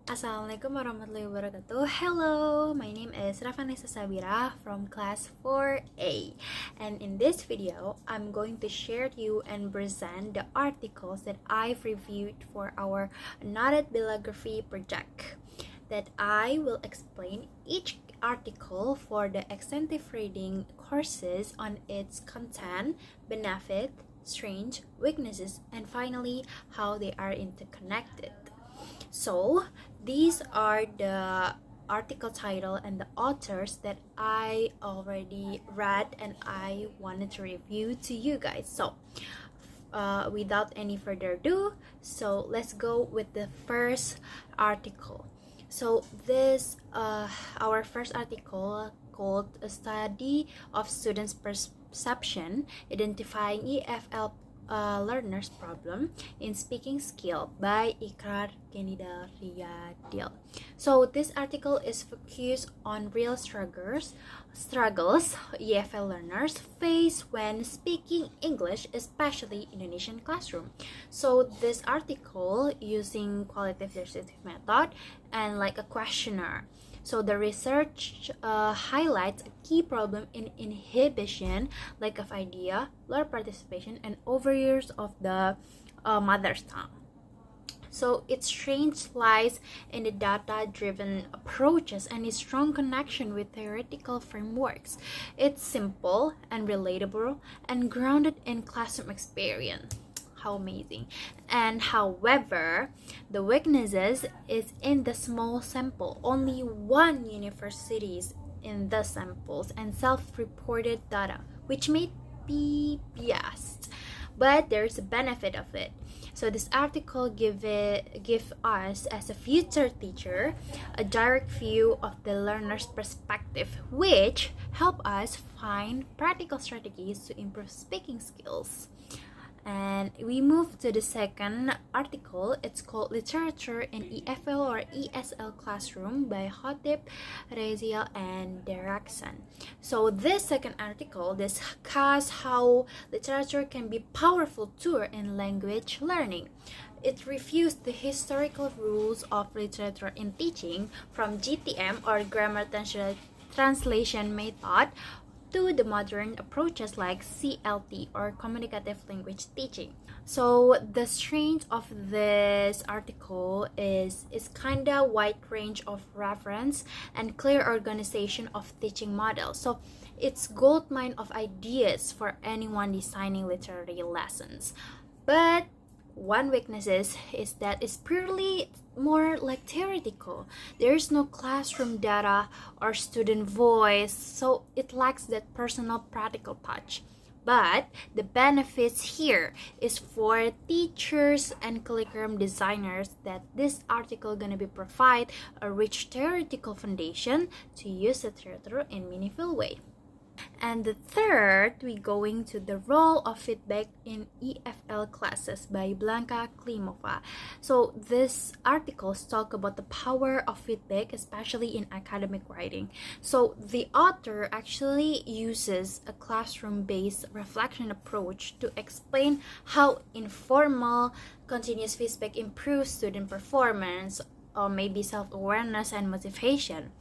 Assalamualaikum warahmatullahi wabarakatuh. Hello, my name is Raafanisa Shabirah from class 4A, and in this video I'm going to share to you and present the articles that I've reviewed for our noted bibliography project. That I will explain each article for the extensive reading courses on its content, benefit, strengths, weaknesses, and finally how they are interconnected. So these are the article title and the authors that I already read and I wanted to review to you guys. So without any further ado, so let's go with the first article. So this our first article called A Study of Students' Perception, Identifying EFL Learner's Problem in Speaking Skill by Ikrar Kenida Riyadil. So this article is focused on real struggles EFL learners face when speaking English, especially Indonesian classroom. So this article using qualitative descriptive method and like a questionnaire. So the research highlights a key problem in inhibition, lack of idea, low participation, and overuse of the mother's tongue. So its strength lies in the data-driven approaches and its strong connection with theoretical frameworks. It's simple and relatable and grounded in classroom experience. How amazing. And however, the weaknesses is in the small sample. Only one university is in the samples and self-reported data, which may be biased, but there's a benefit of it. So this article give us as a future teacher a direct view of the learner's perspective, which help us find practical strategies to improve speaking skills. And we move to the second article. It's called Literature in EFL or ESL Classroom by Hotip, Reziel, and Deraksan. So this second article discusses how literature can be a powerful tool in language learning. It reviews the historical rules of literature in teaching from GTM or grammar translation method to the modern approaches like CLT or communicative language teaching. So the strength of this article is kinda wide range of reference and clear organization of teaching models. So it's goldmine of ideas for anyone designing literary lessons. But one weakness is that it's purely more like theoretical. There is no classroom data or student voice, so it lacks that personal practical touch. But the benefits here is for teachers and curriculum designers that this article gonna be provide a rich theoretical foundation to use the literature in meaningful way. And the third, we going to the role of feedback in EFL classes by Blanca Klimova. So this articles talk about the power of feedback, especially in academic writing. So the author actually uses a classroom-based reflection approach to explain how informal continuous feedback improves student performance or maybe self-awareness and motivation.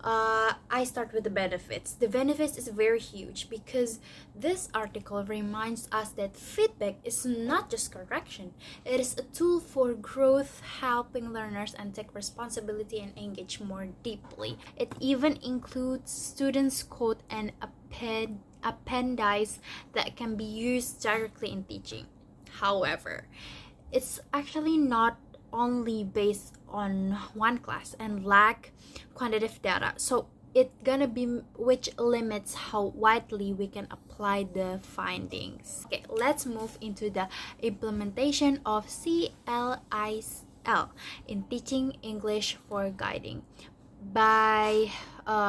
I start with the benefits. The benefits is very huge because this article reminds us that feedback is not just correction. It is a tool for growth, helping learners and take responsibility and engage more deeply. It even includes students' quote and appendice that can be used directly in teaching. However, it's actually not only based on one class and lack quantitative data, so it gonna be which limits how widely we can apply the findings. Okay, let's move into the implementation of CLIL in teaching English for guiding by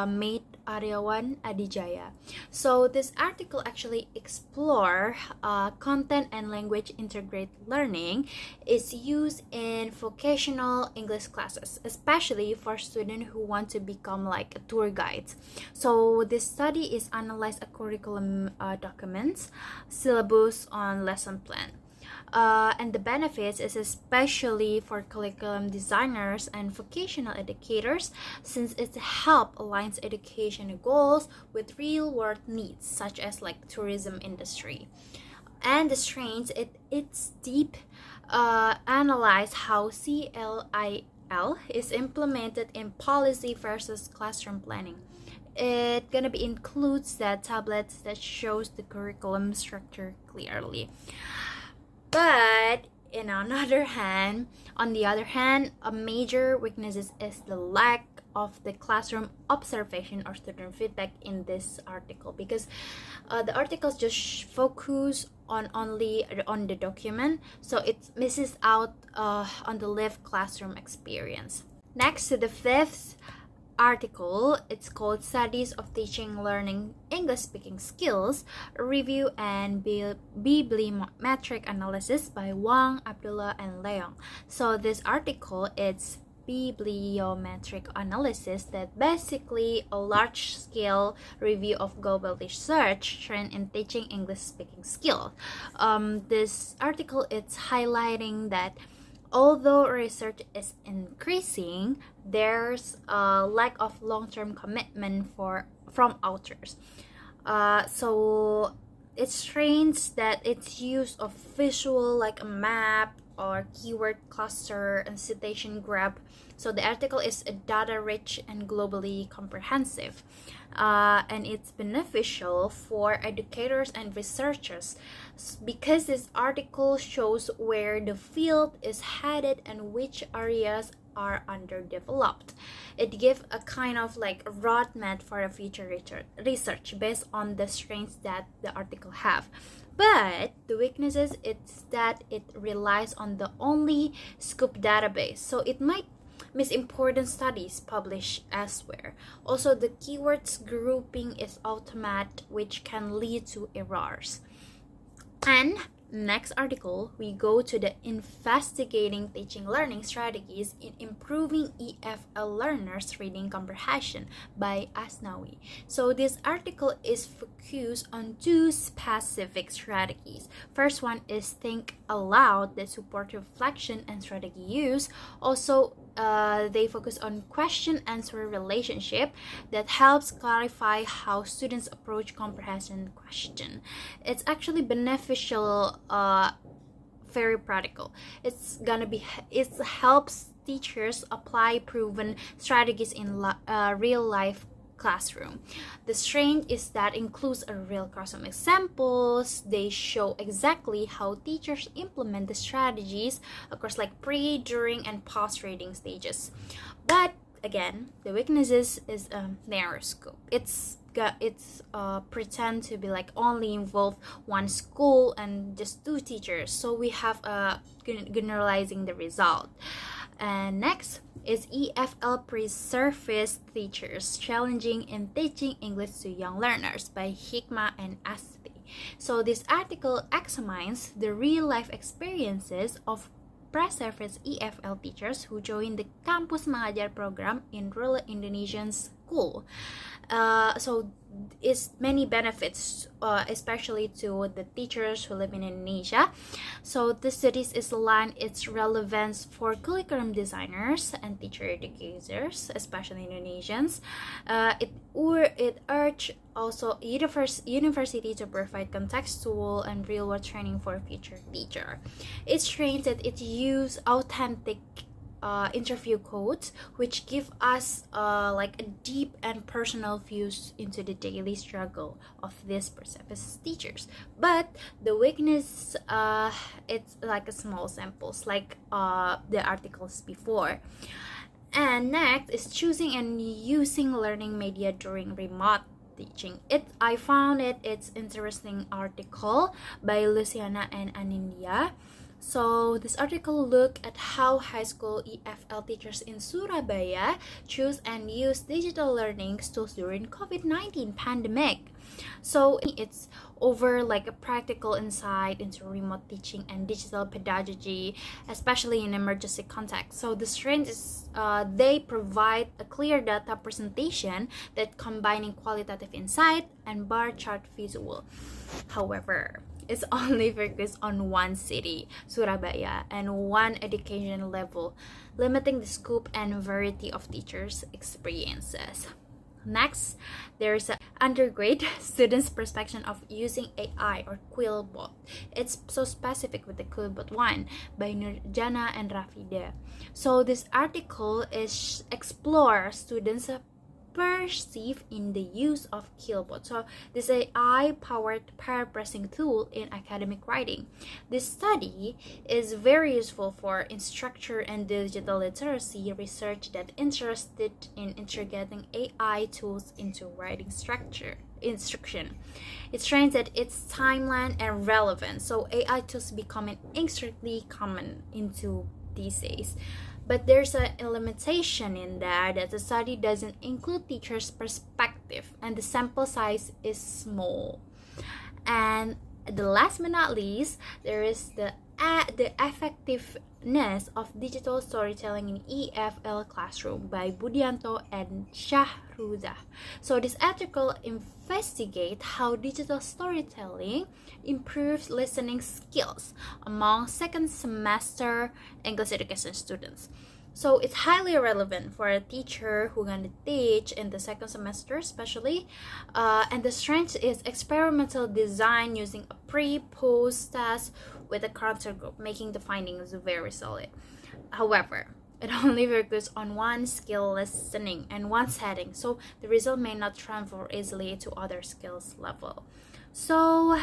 Mate Aryawan Adijaya. So this article actually explore content and language integrated learning is used in vocational English classes, especially for students who want to become like a tour guides. So this study is analyze a curriculum documents, syllabus on lesson plan. And the benefits is especially for curriculum designers and vocational educators, since it help aligns education goals with real world needs such as like tourism industry. And the strengths, it's deep analyze how CLIL is implemented in policy versus classroom planning. It gonna be includes that tablets that shows the curriculum structure clearly. But on the other hand, a major weakness is the lack of the classroom observation or student feedback in this article, because the articles just focus on only on the document, so it misses out on the lived classroom experience. Next, to the fifth article, it's called Studies of Teaching Learning English Speaking Skills, Review and Bibliometric Analysis by Wang, Abdullah, and Leong. So this article, it's bibliometric analysis, that basically a large-scale review of global research trend in teaching English speaking skills. This article, it's highlighting that although research is increasing, there's a lack of long-term commitment from authors. So it strains that its use of visual like a map or keyword cluster and citation graph. So the article is data rich and globally comprehensive, and it's beneficial for educators and researchers because this article shows where the field is headed and which areas are underdeveloped. It gives a kind of like a roadmap for the future research based on the strengths that the article have. But the weaknesses is that it relies on the only scope database, so it might miss important studies published elsewhere. Also, the keywords grouping is automatic, which can lead to errors. And next article, we go to the investigating teaching learning strategies in improving EFL learners reading comprehension by Asnawi. So this article is focused on two specific strategies. First one is think aloud that support reflection and strategy use. Also, they focus on question-answer relationship that helps clarify how students approach comprehension question. It's actually beneficial, very practical. It helps teachers apply proven strategies in real life classroom. The strength is that includes a real classroom examples. They show exactly how teachers implement the strategies across like pre, during, and post reading stages. But again, the weaknesses is a narrow scope. It's pretend to be like only involve one school and just two teachers, so we have generalizing the result. And next is EFL pre-service teachers challenging in teaching English to young learners by Hikmah and Asfi. So this article examines the real-life experiences of pre-service EFL teachers who join the Campus Mengajar program in rural Indonesian school. So it's many benefits, especially to the teachers who live in Indonesia. So the studies is aligned its relevance for curriculum designers and teacher educators, especially Indonesians. It urged also university to provide contextual and real-world training for future teacher. It's trained that it use authentic interview quotes, which give us like a deep and personal views into the daily struggle of these pre-service teachers. But the weakness, it's like a small samples, like the articles before. And next is choosing and using learning media during remote teaching. I found it's interesting article by Luciana and Anindya. So this article look at how high school EFL teachers in Surabaya choose and use digital learning tools during COVID-19 pandemic. So it's over like a practical insight into remote teaching and digital pedagogy, especially in emergency context. So the strength is they provide a clear data presentation that combining qualitative insight and bar chart visual. However, is only focused on one city, Surabaya, and one education level, limiting the scope and variety of teachers' experiences. Next, there's an undergrad students' perspective of using AI or Quillbot. It's so specific with the Quillbot one by Nurjana and Rafida. So this article is explore students' perceive in the use of Quillbot. So this AI-powered paraphrasing tool in academic writing. This study is very useful for instructor and digital literacy research that interested in integrating AI tools into writing instruction. It strains at its timeline and relevance. So AI tools becoming extremely common into these days. But there's a limitation in that the study doesn't include teachers' perspective and the sample size is small. And the last but not least, there is the effectiveness of digital storytelling in EFL classroom by Budianto and Shahruza. So this article investigates how digital storytelling improves listening skills among second semester English education students. So it's highly relevant for a teacher who gonna teach in the second semester especially. And the strength is experimental design using a pre-post test with a control group, making the findings very solid. However, it only focuses on one skill listening and one setting, so the result may not transfer easily to other skills level. So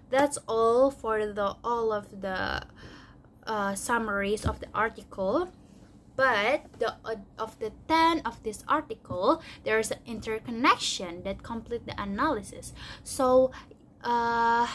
that's all for all of the summaries of the article. But of the 10 of this article, there's an interconnection that complete the analysis. So the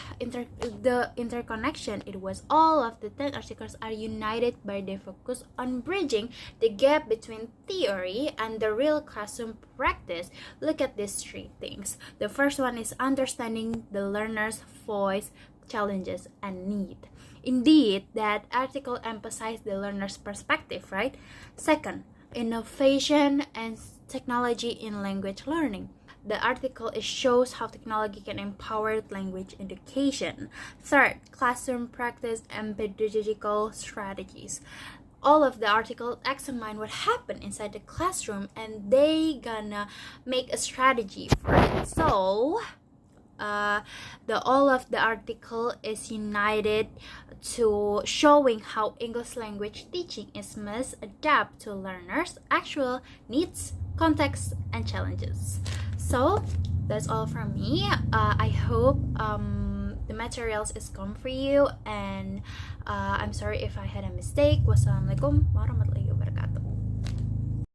interconnection, it was all of the 10 articles are united by the focus on bridging the gap between theory and the real classroom practice. Look at these three things. The first one is understanding the learner's voice, challenges, and need. Indeed, that article emphasized the learner's perspective, right? Second, innovation and technology in language learning. The article shows how technology can empower language education. Third, classroom practice and pedagogical strategies. All of the article examine what happened inside the classroom and they gonna make a strategy for it. So all of the article is united to showing how English language teaching is must adapt to learners' actual needs, context, and challenges. So that's all from me. I hope the materials is gone for you, and I'm sorry if I had a mistake. Wassalamualaikum warahmatullahi wabarakatuh.